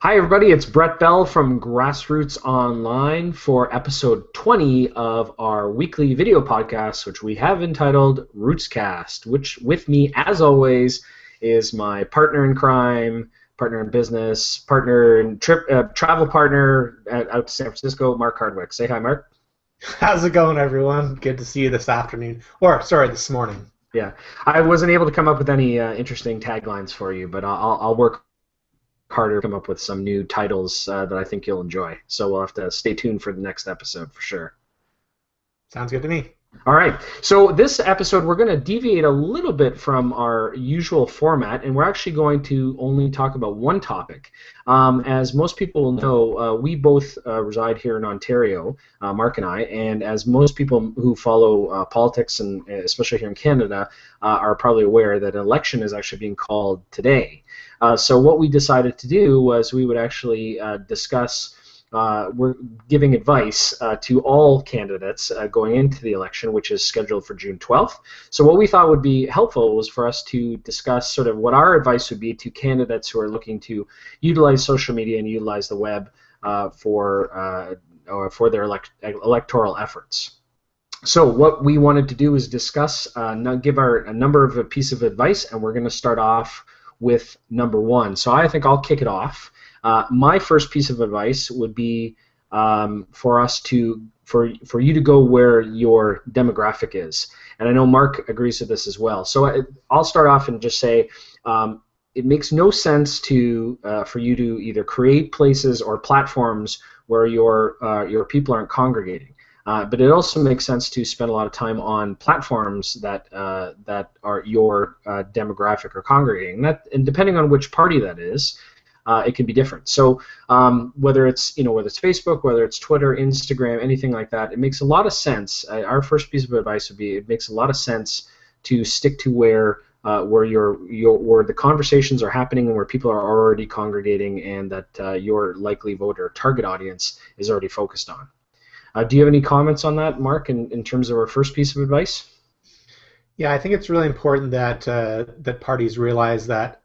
Hi, everybody. It's Brett Bell from Grassroots Online for episode 20 of our weekly video podcast, which we have entitled RootsCast, which with me, as always, is my partner in crime, partner in business, partner in travel partner out to San Francisco, Mark Hardwick. Say hi, Mark. How's it going, everyone? Good to see you this afternoon. Or, sorry, this morning. Yeah, I wasn't able to come up with any interesting taglines for you, but I'll work harder to come up with some new titles that I think you'll enjoy. So we'll have to stay tuned for the next episode for sure. Sounds good to me. All right. So this episode, we're going to deviate a little bit from our usual format, and we're actually going to only talk about one topic. As most people know, we both reside here in Ontario, Mark and I, and as most people who follow politics, and especially here in Canada, are probably aware that an election is actually being called today. So what we decided to do was we would actually discuss. We're giving advice to all candidates going into the election, which is scheduled for June 12th. So what we thought would be helpful was for us to discuss sort of what our advice would be to candidates who are looking to utilize social media and utilize the web for their electoral efforts. So what we wanted to do is discuss, give a number of a piece of advice, and we're going to start off with number one. So I think I'll kick it off. My first piece of advice would be for you to go where your demographic is, and I know Mark agrees with this as well. So I'll start off and just say it makes no sense for you to either create places or platforms where your people aren't congregating. But it also makes sense to spend a lot of time on platforms that are your demographic or congregating. And depending on which party that is, it can be different. So whether it's Facebook, whether it's Twitter, Instagram, anything like that, it makes a lot of sense. Our first piece of advice would be it makes a lot of sense to stick to where the conversations are happening and where people are already congregating, and that your likely voter target audience is already focused on. Do you have any comments on that, Mark, in terms of our first piece of advice? Yeah, I think it's really important that that parties realize that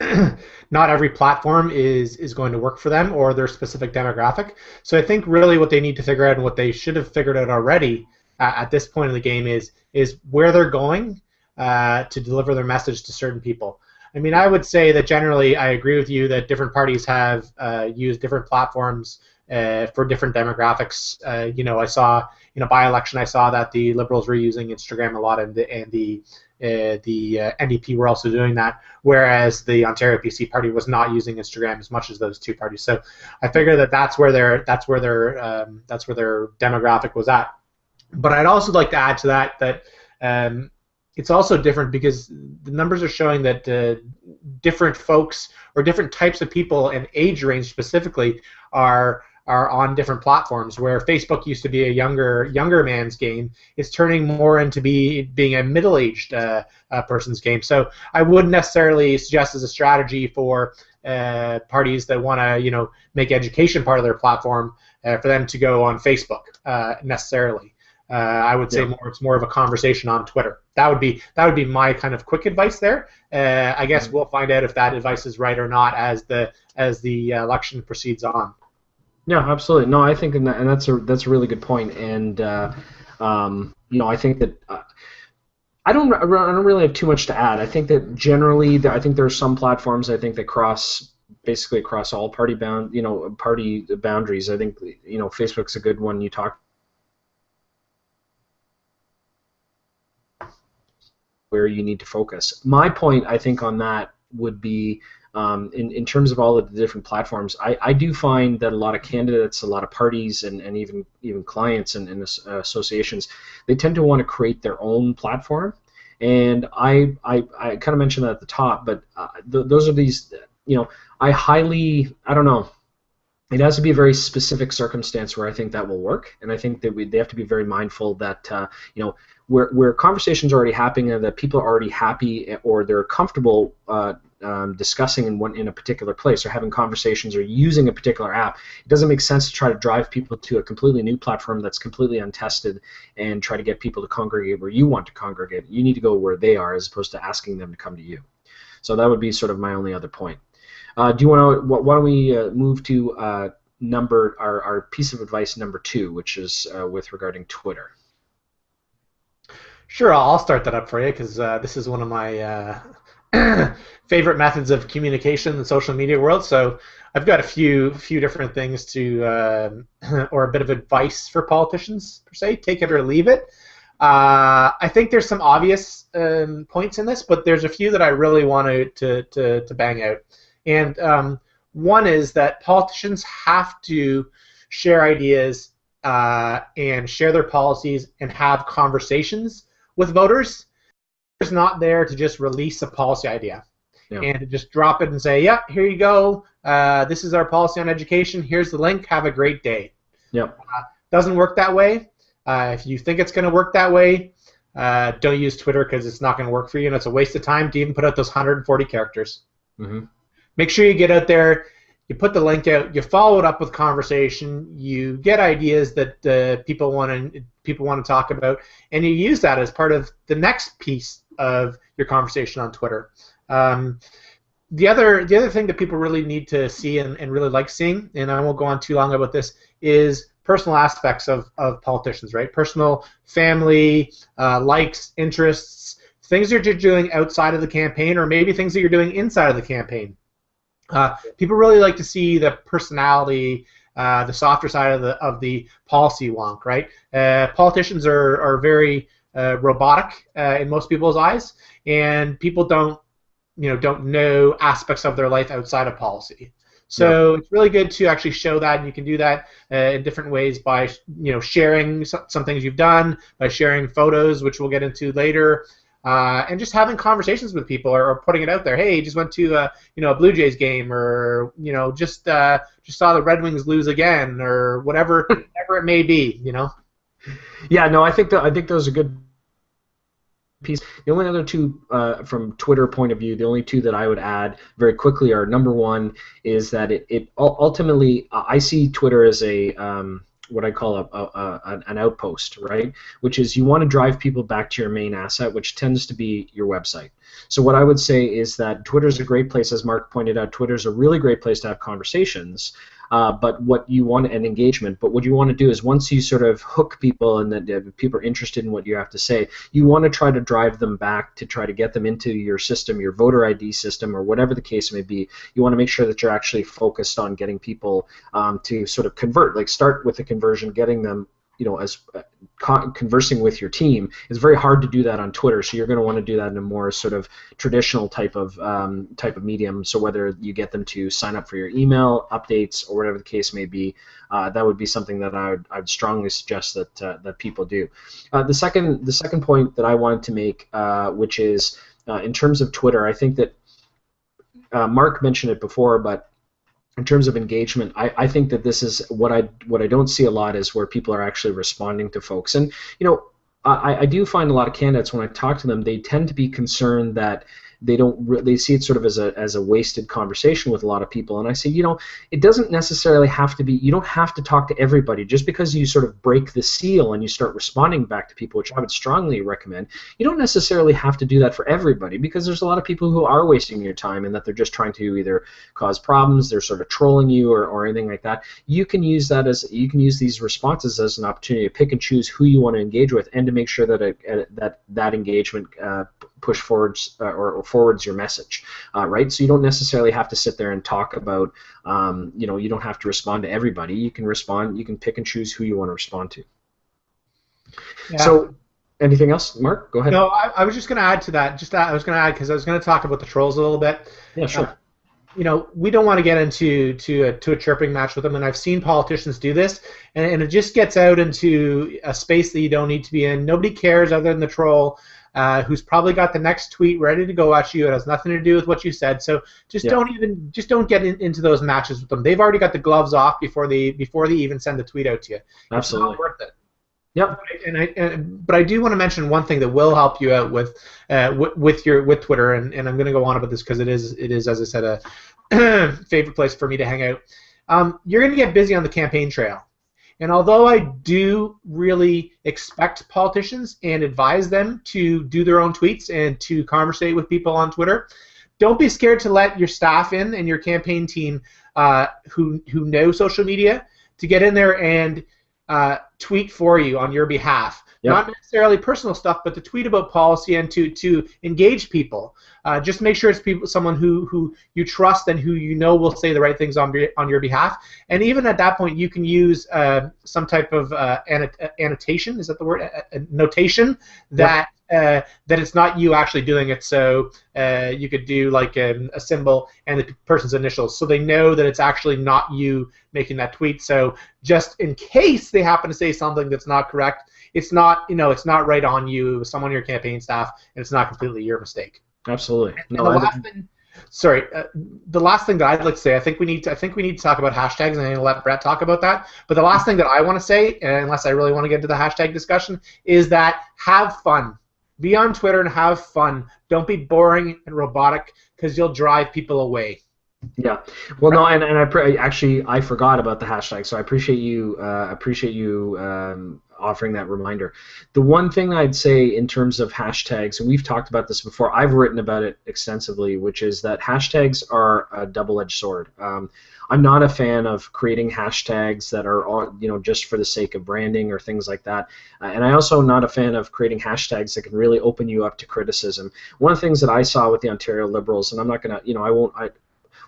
not every platform is going to work for them or their specific demographic. So I think really what they need to figure out, and what they should have figured out already at this point in the game, is where they're going to deliver their message to certain people. I mean, I would say that generally I agree with you that different parties have used different platforms for different demographics. I saw in a by-election, I saw that the Liberals were using Instagram a lot, and the NDP were also doing that, whereas the Ontario PC party was not using Instagram as much as those two parties. So I figure that that's where their demographic was at. But I'd also like to add to that it's also different because the numbers are showing that different folks or different types of people and age range specifically are on different platforms. Where Facebook used to be a younger man's game, it's turning more into being a middle-aged person's game. So I wouldn't necessarily suggest as a strategy for parties that want to make education part of their platform for them to go on Facebook necessarily. I would say it's more of a conversation on Twitter. That would be my kind of quick advice there. I guess we'll find out if that advice is right or not as the election proceeds on. Yeah, absolutely. No, I think and that's a really good point. And I think that I don't really have too much to add. I think that generally, I think there are some platforms I think that basically across all party boundaries. I think Facebook's a good one. You talk where you need to focus. My point, I think, on that would be in terms of all of the different platforms. I do find that a lot of candidates, a lot of parties, and even clients and associations, they tend to want to create their own platform. And I kind of mentioned that at the top, but those are these, I don't know. It has to be a very specific circumstance where I think that will work, and I think that they have to be very mindful that where conversations are already happening and that people are already happy or they're comfortable discussing in a particular place or having conversations or using a particular app, it doesn't make sense to try to drive people to a completely new platform that's completely untested and try to get people to congregate where you want to congregate. You need to go where they are as opposed to asking them to come to you. So that would be sort of my only other point. Do you want to? Why don't we move to our piece of advice number 2, which is with regarding Twitter. Sure, I'll start that up for you because this is one of my favorite methods of communication in the social media world. So I've got a few different things to, or a bit of advice for politicians per se. Take it or leave it. I think there's some obvious points in this, but there's a few that I really want to bang out. And one is that politicians have to share ideas and share their policies and have conversations with voters. It's not there to just release a policy idea and to just drop it and say, yeah, here you go. This is our policy on education. Here's the link. Have a great day. Yep. Doesn't work that way. If you think it's going to work that way, don't use Twitter because it's not going to work for you, and it's a waste of time to even put out those 140 characters. Mm-hmm. Make sure you get out there, you put the link out, you follow it up with conversation, you get ideas that people want to talk about, and you use that as part of the next piece of your conversation on Twitter. The other thing that people really need to see and really like seeing, and I won't go on too long about this, is personal aspects of politicians, right? Personal, family, likes, interests, things that you're doing outside of the campaign, or maybe things that you're doing inside of the campaign. People really like to see the personality, the softer side of the policy wonk, right? Politicians are very robotic in most people's eyes, and people don't know aspects of their life outside of policy. So it's really good to actually show that, and you can do that in different ways by sharing some things you've done, by sharing photos, which we'll get into later. And just having conversations with people, or putting it out there. Hey, just went to a Blue Jays game, or just saw the Red Wings lose again, or whatever it may be. Yeah, no, I think those are good piece. The only other two from Twitter point of view, the only two that I would add very quickly are, number one is that it ultimately, I see Twitter as a what I call an outpost, right? Which is, you want to drive people back to your main asset, which tends to be your website. So what I would say is that Twitter is a great place, as Mark pointed out. Twitter is a really great place to have conversations, but what you want, an engagement. But what you want to do is, once you sort of hook people and that people are interested in what you have to say, you want to try to drive them back to try to get them into your system, your voter ID system, or whatever the case may be. You want to make sure that you're actually focused on getting people to sort of convert. Like, start with the conversion, getting them, as conversing with your team. It's very hard to do that on Twitter, so you're going to want to do that in a more sort of traditional type of medium. So whether you get them to sign up for your email updates or whatever the case may be, that would be something that I'd strongly suggest that people do. The second point that I wanted to make, which is in terms of Twitter, I think that Mark mentioned it before, but in terms of engagement, I think that this is what I don't see a lot, is where people are actually responding to folks. And I do find a lot of candidates, when I talk to them, they tend to be concerned that they see it sort of as a wasted conversation with a lot of people. And I say, it doesn't necessarily have to be. You don't have to talk to everybody. Just because you sort of break the seal and you start responding back to people, which I would strongly recommend, you don't necessarily have to do that for everybody, because there's a lot of people who are wasting your time, and that they're just trying to either cause problems, they're sort of trolling you, or anything like that. You can use these responses as an opportunity to pick and choose who you want to engage with, and to make sure that that engagement push forwards or forwards your message, right? So you don't necessarily have to sit there and talk about, you don't have to respond to everybody. You can pick and choose who you want to respond to. Yeah. So, anything else, Mark? Go ahead. No, I was just going to add to that. I was going to add, because I was going to talk about the trolls a little bit. Yeah, sure. We don't want to get into a chirping match with them, and I've seen politicians do this, and it just gets out into a space that you don't need to be in. Nobody cares other than the troll, who's probably got the next tweet ready to go at you. It has nothing to do with what you said. So don't get into those matches with them. They've already got the gloves off before they even send the tweet out to you. Absolutely. It's not worth it. Yep. But I do want to mention one thing that will help you out with Twitter, and I'm going to go on about this because it is, as I said, a favorite place for me to hang out. You're going to get busy on the campaign trail. And although I do really expect politicians and advise them to do their own tweets and to conversate with people on Twitter, don't be scared to let your staff in and your campaign team who know social media to get in there and tweet for you on your behalf. Yep. Not necessarily personal stuff, but to tweet about policy and to engage people. Just make sure it's someone who you trust and who you know will say the right things on your behalf. And even at that point, you can use some type of annotation. Is that the word? A notation that. Yep. That it's not you actually doing it, so you could do like a symbol and the person's initials, so they know that it's actually not you making that tweet. So just in case they happen to say something that's not correct, it's not it's not right on you. It was someone on your campaign staff, and it's not completely your mistake. Absolutely. No, the last thing. Sorry, the last thing that I'd like to say, I think we need to talk about hashtags, and I'm going to let Brett talk about that. But the last thing that I want to say, unless I really want to get into the hashtag discussion, is that have fun. Be on Twitter and have fun. Don't be boring and robotic, because you'll drive people away. Yeah. Well, no, and I forgot about the hashtag, so I appreciate you offering that reminder. The one thing I'd say in terms of hashtags, and we've talked about this before, I've written about it extensively, which is that hashtags are a double-edged sword. I'm not a fan of creating hashtags that are just for the sake of branding or things like that. And I also am not a fan of creating hashtags that can really open you up to criticism. One of the things that I saw with the Ontario Liberals, and I'm not going to,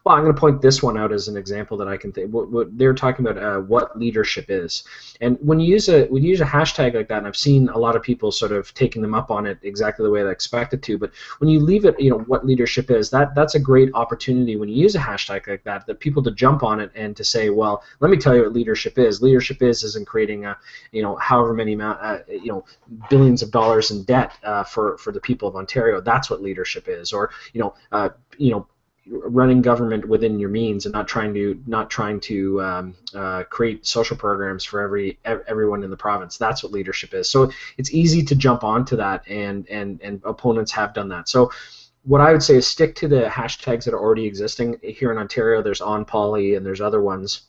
well, I'm going to point this one out as an example that I can think. What they're talking about, what leadership is, and when you use a hashtag like that, and I've seen a lot of people sort of taking them up on it exactly the way I expected to. But when you leave it, what leadership is, that's a great opportunity when you use a hashtag like that people to jump on it and to say, well, let me tell you what leadership is. Leadership isn't creating however many billions of dollars in debt for the people of Ontario. That's what leadership is, or running government within your means and not trying to create social programs for everyone in the province. That's what leadership is. So it's easy to jump onto that, and opponents have done that. So what I would say is stick to the hashtags that are already existing. Here in Ontario, there's On Poly and there's other ones,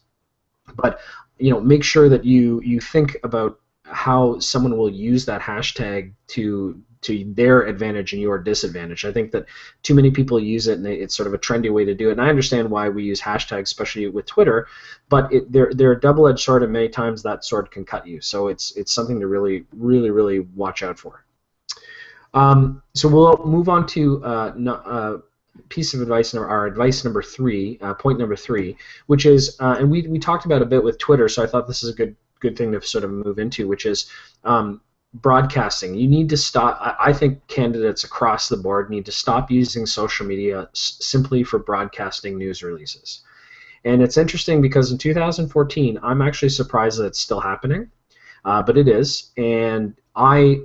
but make sure that you think about how someone will use that hashtag to their advantage and your disadvantage. I think that too many people use it, and it's sort of a trendy way to do it. And I understand why we use hashtags, especially with Twitter, but they're a double-edged sword, and many times that sword can cut you. So it's something to really, really, really watch out for. So we'll move on to piece of advice, our advice number 3, point number 3, which is, and we talked about a bit with Twitter, so I thought this is a good thing to sort of move into, which is broadcasting. You need to stop. I think candidates across the board need to stop using social media simply for broadcasting news releases. And it's interesting because in 2014, I'm actually surprised that it's still happening, but it is. And I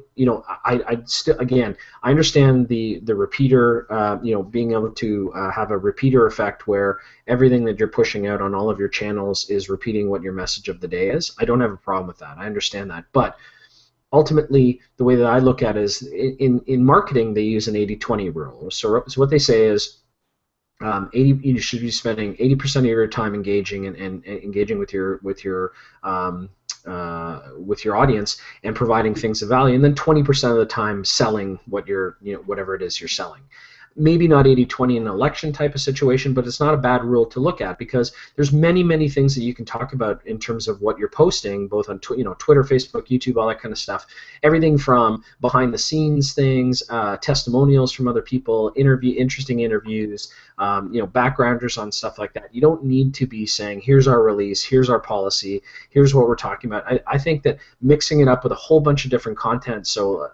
still, again, I understand the repeater, being able to have a repeater effect where everything that you're pushing out on all of your channels is repeating what your message of the day is. I don't have a problem with that. I understand that, but ultimately, the way that I look at it is in marketing, they use an 80-20 rule. So what they say is you should be spending 80% of your time engaging and engaging with your audience and providing things of value, and then 20% of the time selling whatever it is you're selling. Maybe not 80-20 in an election type of situation, but it's not a bad rule to look at, because there's many things that you can talk about in terms of what you're posting, both on Twitter, Facebook, YouTube, all that kind of stuff. Everything from behind the scenes things, testimonials from other people, interesting interviews, backgrounders on stuff like that. You don't need to be saying, here's our release, here's our policy, here's what we're talking about. I think that mixing it up with a whole bunch of different content, so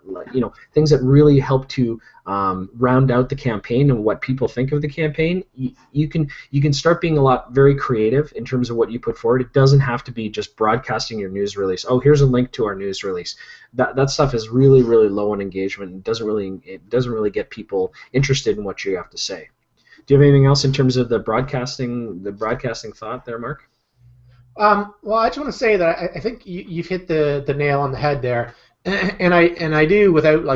things that really help to round out the campaign and what people think of the campaign, you can start being very creative in terms of what you put forward. It doesn't have to be just broadcasting your news release. Oh, here's a link to our news release. That stuff is really low in engagement and doesn't really get people interested in what you have to say. Do you have anything else in terms of the broadcasting thought there, Mark? Well, I just want to say that I think you've hit the nail on the head there, and I do without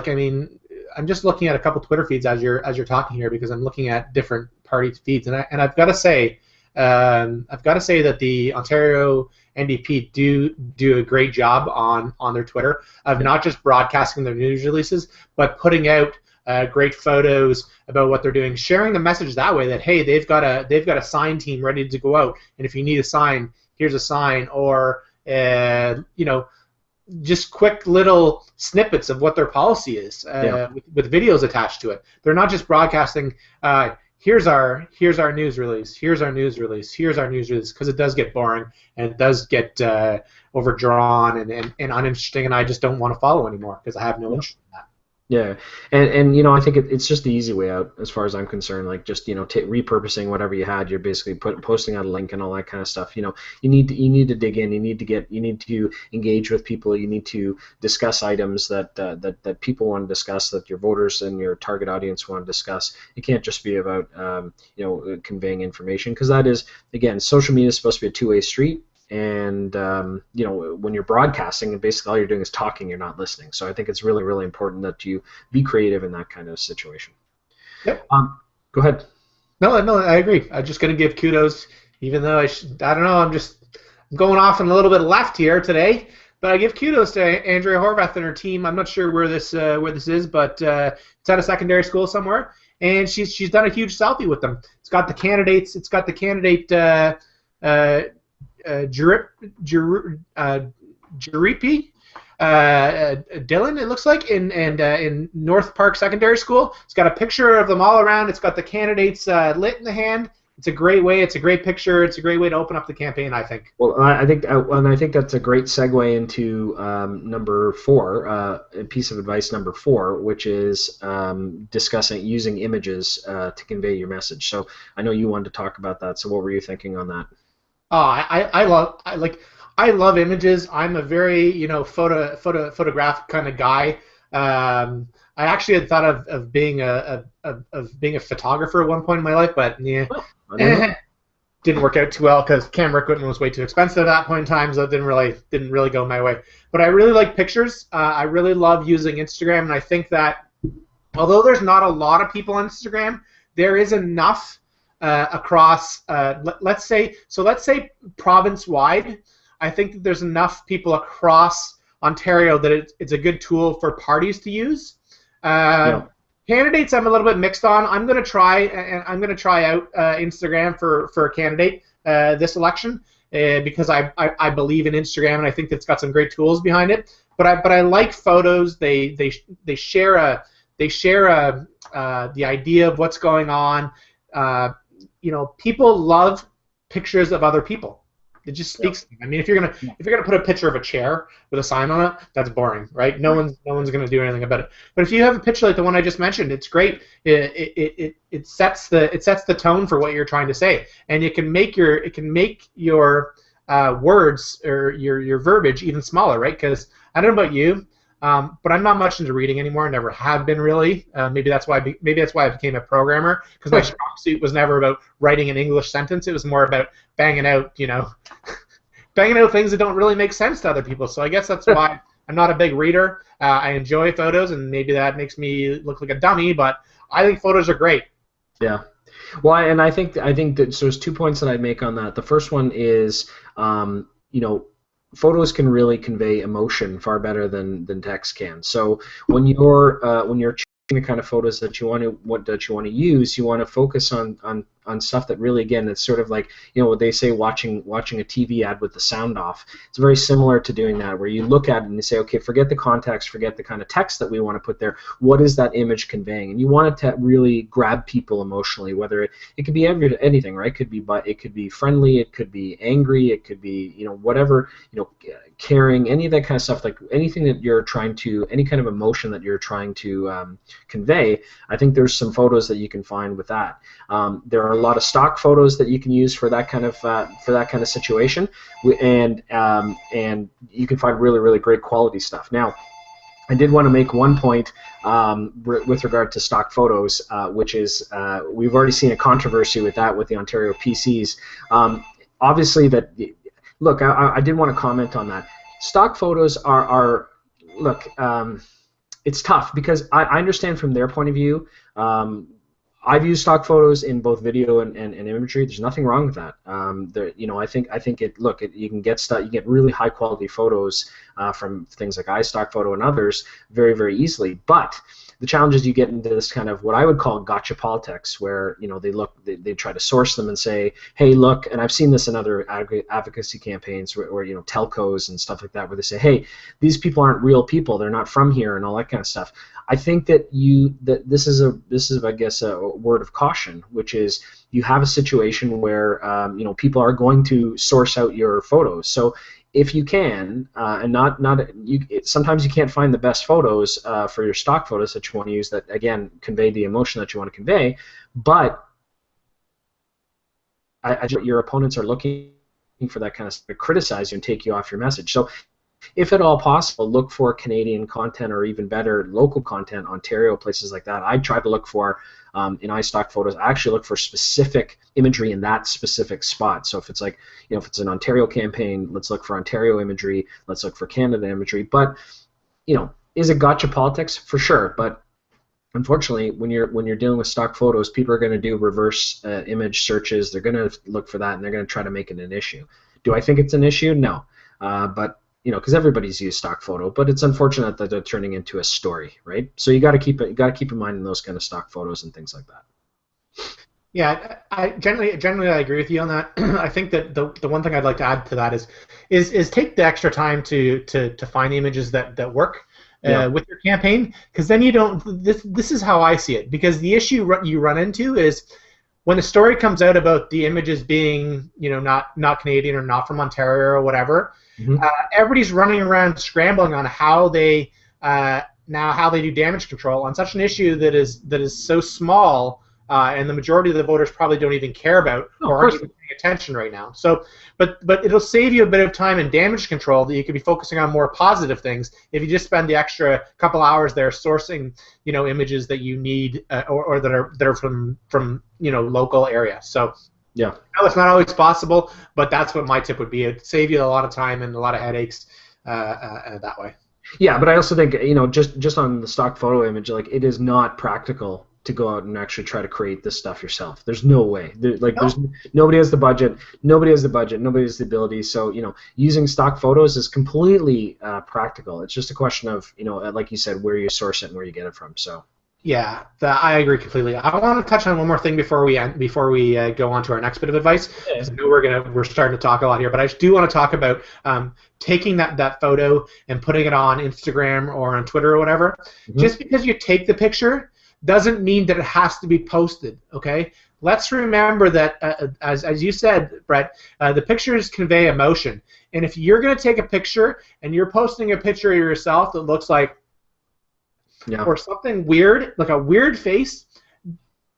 I'm just looking at a couple Twitter feeds as you're talking here, because I'm looking at different party feeds, and I've got to say that the Ontario NDP do a great job on their Twitter of not just broadcasting their news releases, but putting out great photos about what they're doing, sharing the message that way that hey, they've got a sign team ready to go out, and if you need a sign, here's a sign, or just quick little snippets of what their policy is with videos attached to it. They're not just broadcasting. Here's our news release. Here's our news release. Here's our news release, because it does get boring and it does get overdrawn and uninteresting, and I just don't want to follow anymore because I have no interest in that. Yeah, and I think it's just the easy way out as far as I'm concerned. Like just repurposing whatever you had, you're basically posting out a link and all that kind of stuff. You need to dig in. You need to engage with people. You need to discuss items that people want to discuss, that your voters and your target audience want to discuss. It can't just be about conveying information, because that is, again, social media is supposed to be a two-way street. And when you're broadcasting, basically all you're doing is talking, you're not listening. So I think it's really, really important that you be creative in that kind of situation. Yep. Go ahead. No, I agree. I'm just going to give kudos, even though I don't know, I'm going off on a little bit left here today, but I give kudos to Andrea Horvath and her team. I'm not sure where this is, but it's at a secondary school somewhere, and she's done a huge selfie with them. It's got the candidates. It's got the candidate. Jaripi Dylan, it looks like, in North Park Secondary School. It's got a picture of them all around. It's got the candidates lit in the hand. It's a great way. It's a great picture. It's a great way to open up the campaign, I think. Well, I think that's a great segue into number 4, piece of advice number 4, which is discussing using images to convey your message. So I know you wanted to talk about that. So what were you thinking on that? Oh, I love images. I'm a very photographic kind of guy. I actually had thought of being a photographer at one point in my life, but didn't work out too well because camera equipment was way too expensive at that point in time, so it didn't really go my way. But I really like pictures. I really love using Instagram, and I think that although there's not a lot of people on Instagram, there is enough. Across, let's say province-wide, I think that there's enough people across Ontario that it's a good tool for parties to use. Candidates, I'm a little bit mixed on. I'm going to try out Instagram for a candidate this election because I believe in Instagram, and I think it's got some great tools behind it. But I like photos. They share the idea of what's going on. People love pictures of other people. It just speaks to them. I mean, if you're gonna put a picture of a chair with a sign on it, that's boring, right? No one's gonna do anything about it. But if you have a picture like the one I just mentioned, it's great. It sets the tone for what you're trying to say, and it can make your words or your verbiage even smaller, right? Because I don't know about you. But I'm not much into reading anymore. Never have been really. Maybe that's why I became a programmer, because my strong suit was never about writing an English sentence. It was more about banging out things that don't really make sense to other people. So I guess that's why I'm not a big reader. I enjoy photos, and maybe that makes me look like a dummy. But I think photos are great. Yeah. Well, and I think that so there's 2 points that I'd make on that. The first one is photos can really convey emotion far better than text can. So when you're choosing the kind of photos that you want to use, you want to focus on stuff that really, again, it's sort of like what they say, watching a TV ad with the sound off. It's very similar to doing that, where you look at it and you say, okay, forget the context, forget the kind of text that we want to put there. What is that image conveying? And you want it to really grab people emotionally. Whether it could be anything, right? It could be friendly, it could be angry, it could be whatever, caring, any of that kind of stuff, like anything that you're trying to, any kind of emotion that you're trying to convey. I think there's some photos that you can find with that. There are a lot of stock photos that you can use for that kind of situation, and you can find really, really great quality stuff. Now, I did want to make one point with regard to stock photos, which is we've already seen a controversy with that with the Ontario PCs. Obviously, look, I did want to comment on that. Stock photos are look, it's tough because I understand from their point of view. I've used stock photos in both video and imagery. There's nothing wrong with that. I think you can get really high quality photos from things like iStock Photo and others very, very easily. But the challenge is you get into this kind of what I would call gotcha politics, where they try to source them and say, hey, look, and I've seen this in other advocacy campaigns where telcos and stuff like that, where they say, hey, these people aren't real people, they're not from here, and all that kind of stuff. I think that this is I guess a word of caution, which is you have a situation where people are going to source out your photos. So if you can, and sometimes you can't find the best photos for your stock photos that you want to use that, again, convey the emotion that you want to convey, but your opponents are looking for that kind of stuff to criticize you and take you off your message. So if at all possible, look for Canadian content, or even better, local content, Ontario, places like that. I try to look for, in iStock photos, I actually look for specific imagery in that specific spot. So if it's like, if it's an Ontario campaign, let's look for Ontario imagery, let's look for Canada imagery. But, is it gotcha politics? For sure. But unfortunately, when you're dealing with stock photos, people are going to do reverse image searches. They're going to look for that, and they're going to try to make it an issue. Do I think it's an issue? No. But because everybody's used stock photo, but it's unfortunate that they're turning into a story, right? So you got to keep in mind in those kind of stock photos and things like that. Yeah, I generally I agree with you on that. I think that the one thing I'd like to add to that is take the extra time to find images that work with your campaign, because then you don't. This is how I see it, because the issue you run into is when a story comes out about the images being not Canadian or not from Ontario or whatever. Mm-hmm. Everybody's running around scrambling on how they do damage control on such an issue that is so small, and the majority of the voters probably don't even care about or aren't even paying attention right now. So, but it'll save you a bit of time in damage control that you could be focusing on more positive things if you just spend the extra couple hours there sourcing images that you need or that are from local area. So. Yeah, no, it's not always possible, but that's what my tip would be. It'd save you a lot of time and a lot of headaches that way. Yeah, but I also think just on the stock photo image, like, it is not practical to go out and actually try to create this stuff yourself. There's no way. There's nobody has the budget. Nobody has the ability. So using stock photos is completely practical. It's just a question of like you said, where you source it and where you get it from. So. Yeah, I agree completely. I want to touch on one more thing before we go on to our next bit of advice. Yeah. I know we're starting to talk a lot here, but I do want to talk about taking that photo and putting it on Instagram or on Twitter or whatever. Mm-hmm. Just because you take the picture doesn't mean that it has to be posted. Okay, let's remember that as you said, Brett, the pictures convey emotion, and if you're going to take a picture and you're posting a picture of yourself that looks like. Yeah. Or something weird, like a weird face,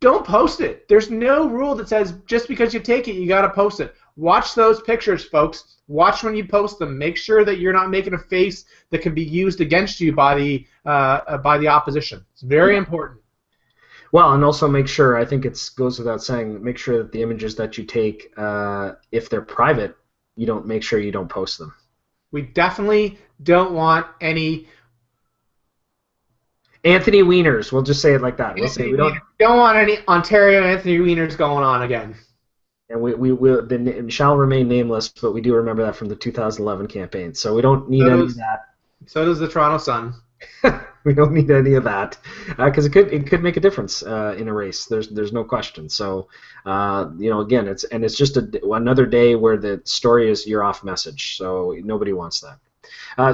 don't post it. There's no rule that says just because you take it, you got to post it. Watch those pictures, folks. Watch when you post them. Make sure that you're not making a face that can be used against you by the opposition. It's very important. Well, and also make sure, I think it goes without saying, make sure that the images that you take, if they're private, make sure you don't post them. We definitely don't want any... Anthony Wieners, we'll just say it like that. We'll say we don't want any Ontario Anthony Wieners going on again. And we will shall remain nameless, but we do remember that from the 2011 campaign. So we don't need any of that. So does the Toronto Sun. We don't need any of that because it could make a difference in a race. There's no question. So again, it's just another day where the story is you're off message. So nobody wants that.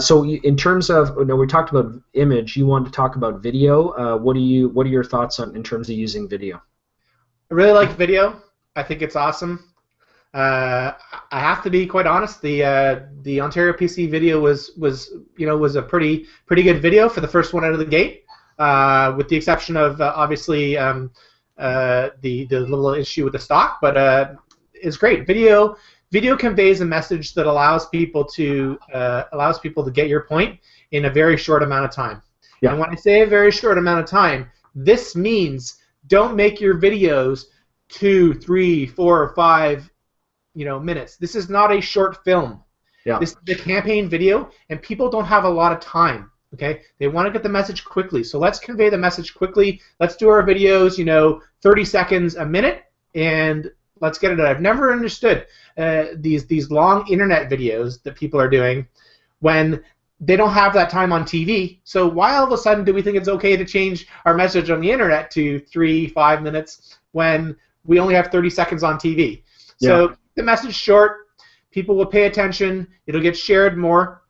So in terms of, we talked about image. You wanted to talk about video. What are your thoughts in terms of using video? I really like video. I think it's awesome. I have to be quite honest. The Ontario PC video was a pretty good video for the first one out of the gate, with the exception of obviously the little issue with the stock, but it's great. Video conveys a message that allows people to get your point in a very short amount of time. Yeah. And when I say a very short amount of time, this means don't make your videos 2, 3, 4, 5 minutes. This is not a short film. Yeah. This is the campaign video, and people don't have a lot of time. Okay, they want to get the message quickly. So let's convey the message quickly. Let's do our videos, 30 seconds a minute, and let's get it out. I've never understood these long internet videos that people are doing when they don't have that time on TV. So why all of a sudden do we think it's okay to change our message on the internet to 3-5 minutes when we only have 30 seconds on TV? Yeah. So the message short, people will pay attention, it'll get shared more.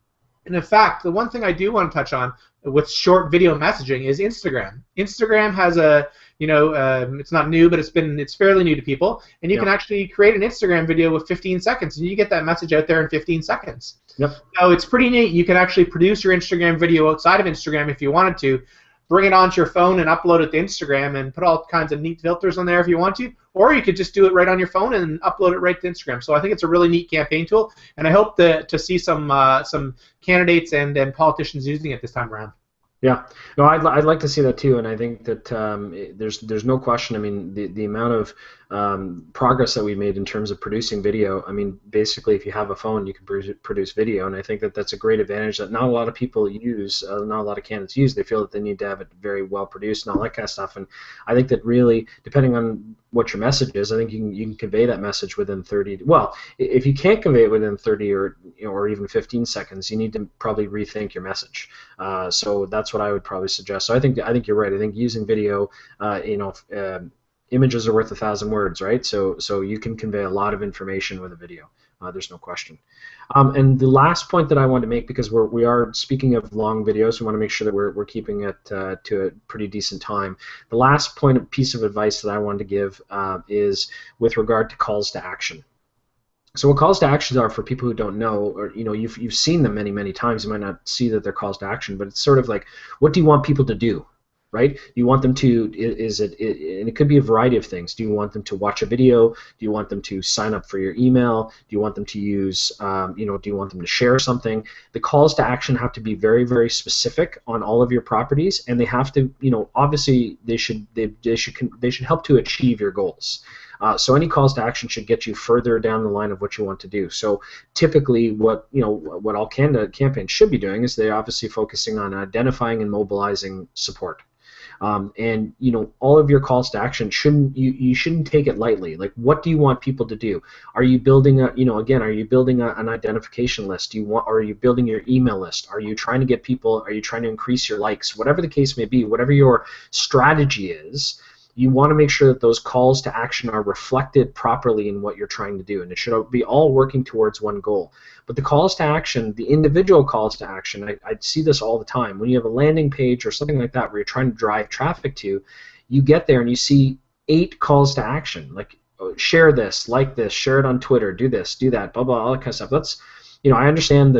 And in fact, the one thing I do want to touch on with short video messaging is Instagram. Instagram has a, it's not new, but it's fairly new to people, and you can actually create an Instagram video with 15 seconds, and you get that message out there in 15 seconds. Yep. So it's pretty neat. You can actually produce your Instagram video outside of Instagram if you wanted to, bring it onto your phone and upload it to Instagram and put all kinds of neat filters on there if you want to, or you could just do it right on your phone and upload it right to Instagram. So I think it's a really neat campaign tool, and I hope to see some candidates and politicians using it this time around. Yeah, no, I'd like to see that too, and I think that there's no question. I mean, the amount of progress that we made in terms of producing video. I mean, basically, if you have a phone, you can produce video, and I think that that's a great advantage that not a lot of people use, not a lot of candidates use. They feel that they need to have it very well produced and all that kind of stuff. And I think that really, depending on what your message is, I think you can convey that message within 30. Well, if you can't convey it within 30 or even 15 seconds, you need to probably rethink your message. So that's what I would probably suggest. So I think you're right. I think using video, images are worth 1,000 words, right? So you can convey a lot of information with a video. There's no question. And the last point that I want to make, because we are speaking of long videos, we want to make sure that we're keeping it to a pretty decent time. The last piece of advice that I wanted to give is with regard to calls to action. So what calls to actions are, for people who don't know, or you've seen them many times. You might not see that they're calls to action, but it's sort of like, what do you want people to do? Right? You want them to, and it could be a variety of things. Do you want them to watch a video? Do you want them to sign up for your email? Do you want them to use, do you want them to share something? The calls to action have to be very, very specific on all of your properties, and they have to, obviously they should help to achieve your goals. So any calls to action should get you further down the line of what you want to do. So typically, what all candidate campaigns should be doing is they're obviously focusing on identifying and mobilizing support. And all of your calls to action you shouldn't take it lightly. Like, what do you want people to do? Are you building are you building an identification list? Are you building your email list? Are you trying to get people? Are you trying to increase your likes? Whatever the case may be, whatever your strategy is, you want to make sure that those calls to action are reflected properly in what you're trying to do, and it should be all working towards one goal. But the calls to action, the individual calls to action, I see this all the time. When you have a landing page or something like that where you're trying to drive traffic to, you get there and you see 8 calls to action, like share this, like this, share it on Twitter, do this, do that, blah blah, all that kind of stuff. That's, I understand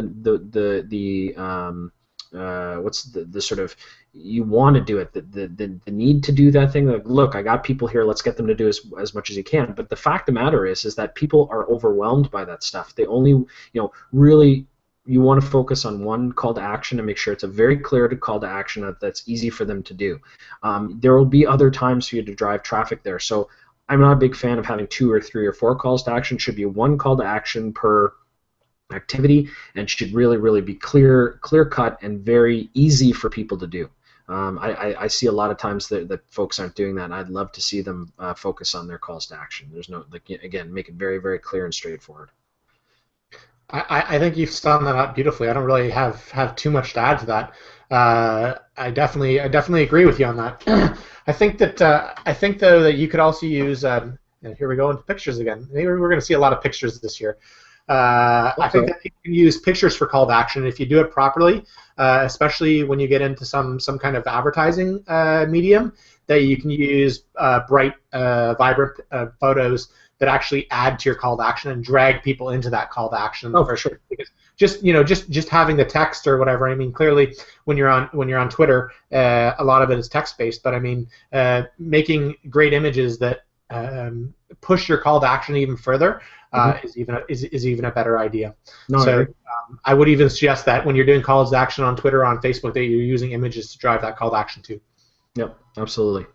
what's the sort of, you want to do it, the need to do that thing. Like, look, I got people here, let's get them to do as much as you can. But the fact of the matter is that people are overwhelmed by that stuff. They only, really, you want to focus on one call to action and make sure it's a very clear call to action that's easy for them to do. There will be other times for you to drive traffic there. So I'm not a big fan of having 2 or 3 or 4 calls to action. It should be one call to action per activity, and should really be clear cut and very easy for people to do. I see a lot of times that folks aren't doing that, and I'd love to see them focus on their calls to action. There's no, again, make it very, very clear and straightforward. I think you've summed that up beautifully. I don't really have too much to add to that. I definitely agree with you on that. I think though that you could also use, and here we go into pictures again. Maybe we're going to see a lot of pictures this year. I think that you can use pictures for call to action if you do it properly, especially when you get into some kind of advertising medium, that you can use bright, vibrant photos that actually add to your call to action and drag people into that call to action. Oh, for sure. Because just having the text or whatever. I mean, clearly when you're on Twitter, a lot of it is text based. But I mean, making great images that push your call to action even further is even a better idea. No, so I would even suggest that when you're doing calls to action on Twitter or on Facebook, that you're using images to drive that call to action too. Yep, absolutely.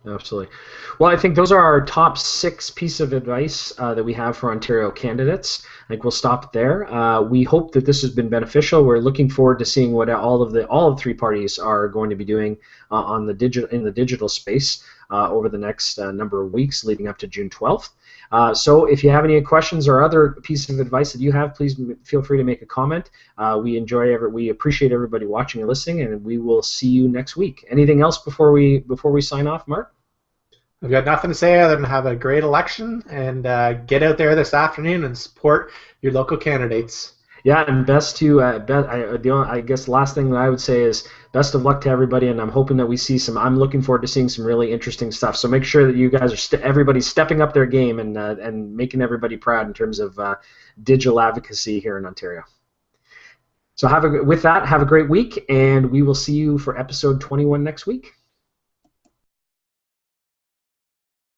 Well, I think those are our top 6 pieces of advice that we have for Ontario candidates. I think we'll stop there. We hope that this has been beneficial. We're looking forward to seeing what all of 3 parties are going to be doing in the digital space over the next number of weeks leading up to June 12th. So if you have any questions or other pieces of advice that you have, please feel free to make a comment. We appreciate everybody watching and listening, and we will see you next week. Anything else before we sign off, Mark? I've got nothing to say other than have a great election and get out there this afternoon and support your local candidates. Yeah, and best to I guess the last thing that I would say is best of luck to everybody, and I'm hoping that we see some. I'm looking forward to seeing some really interesting stuff. So make sure that you guys are everybody's stepping up their game and making everybody proud in terms of digital advocacy here in Ontario. So have a great week, and we will see you for episode 21 next week.